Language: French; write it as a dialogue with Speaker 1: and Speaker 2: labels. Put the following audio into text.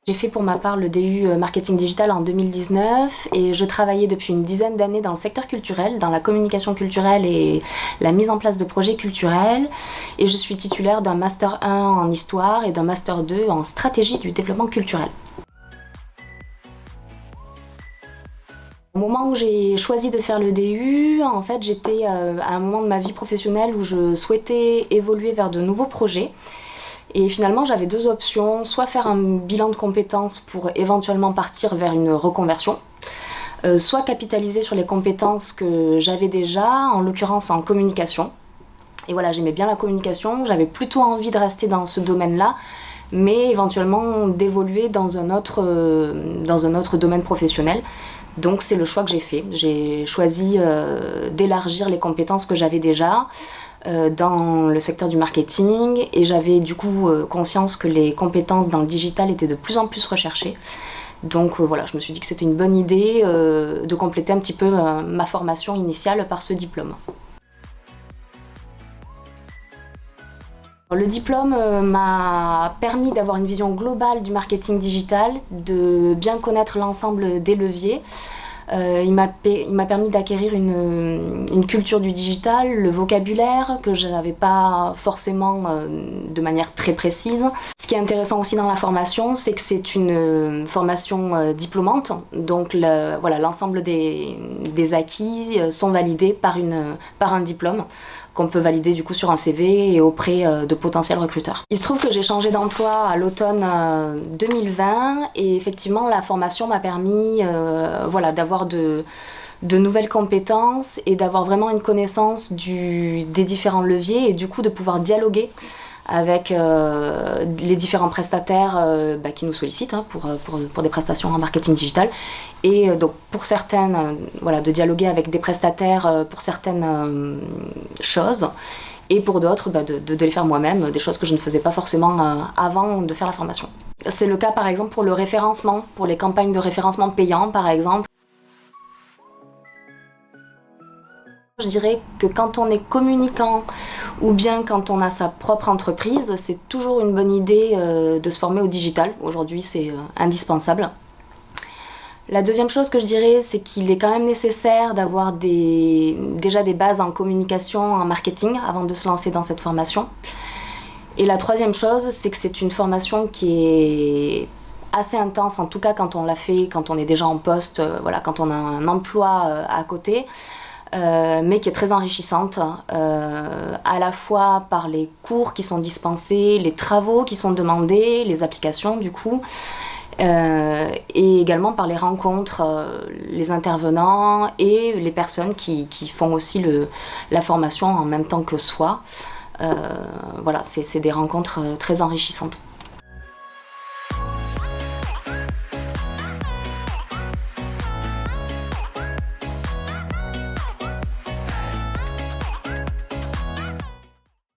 Speaker 1: J'ai fait pour ma part le DU marketing digital en 2019 et je travaillais depuis une dizaine d'années dans le secteur culturel, dans la communication culturelle et la mise en place de projets culturels. Et je suis titulaire d'un Master 1 en histoire et d'un Master 2 en stratégie du développement culturel. Au moment où j'ai choisi de faire le DU, en fait, j'étais à un moment de ma vie professionnelle où je souhaitais évoluer vers de nouveaux projets. Et finalement, j'avais deux options, soit faire un bilan de compétences pour éventuellement partir vers une reconversion, soit capitaliser sur les compétences que j'avais déjà, en l'occurrence en communication. Et voilà, j'aimais bien la communication, j'avais plutôt envie de rester dans ce domaine-là, mais éventuellement d'évoluer dans un autre domaine professionnel. Donc c'est le choix que j'ai fait. J'ai choisi d'élargir les compétences que j'avais déjà dans le secteur du marketing et j'avais du coup conscience que les compétences dans le digital étaient de plus en plus recherchées. Donc voilà, je me suis dit que c'était une bonne idée de compléter un petit peu ma formation initiale par ce diplôme. Le diplôme m'a permis d'avoir une vision globale du marketing digital, de bien connaître l'ensemble des leviers. Il m'a permis d'acquérir une culture du digital, le vocabulaire que je n'avais pas forcément de manière très précise. Ce qui est intéressant aussi dans la formation, c'est que c'est une formation diplômante, donc l'ensemble des acquis sont validés par un diplôme qu'on peut valider du coup sur un CV et auprès de potentiels recruteurs. Il se trouve que j'ai changé d'emploi à l'automne 2020 et effectivement la formation m'a permis d'avoir de nouvelles compétences et d'avoir vraiment une connaissance des différents leviers et du coup de pouvoir dialoguer avec les différents prestataires qui nous sollicitent pour des prestations en marketing digital. Et donc pour certaines, de dialoguer avec des prestataires pour certaines choses et pour d'autres de les faire moi-même, des choses que je ne faisais pas forcément avant de faire la formation. C'est le cas par exemple pour le référencement, pour les campagnes de référencement payant par exemple. Je dirais que quand on est communicant ou bien quand on a sa propre entreprise, c'est toujours une bonne idée de se former au digital. Aujourd'hui, c'est indispensable. La deuxième chose que je dirais, c'est qu'il est quand même nécessaire d'avoir déjà des bases en communication, en marketing, avant de se lancer dans cette formation. Et la troisième chose, c'est que c'est une formation qui est assez intense, en tout cas quand on l'a fait, quand on est déjà en poste, quand on a un emploi à côté. Mais qui est très enrichissante, à la fois par les cours qui sont dispensés, les travaux qui sont demandés, les applications du coup, et également par les rencontres, les intervenants et les personnes qui font aussi la formation en même temps que soi. C'est des rencontres très enrichissantes.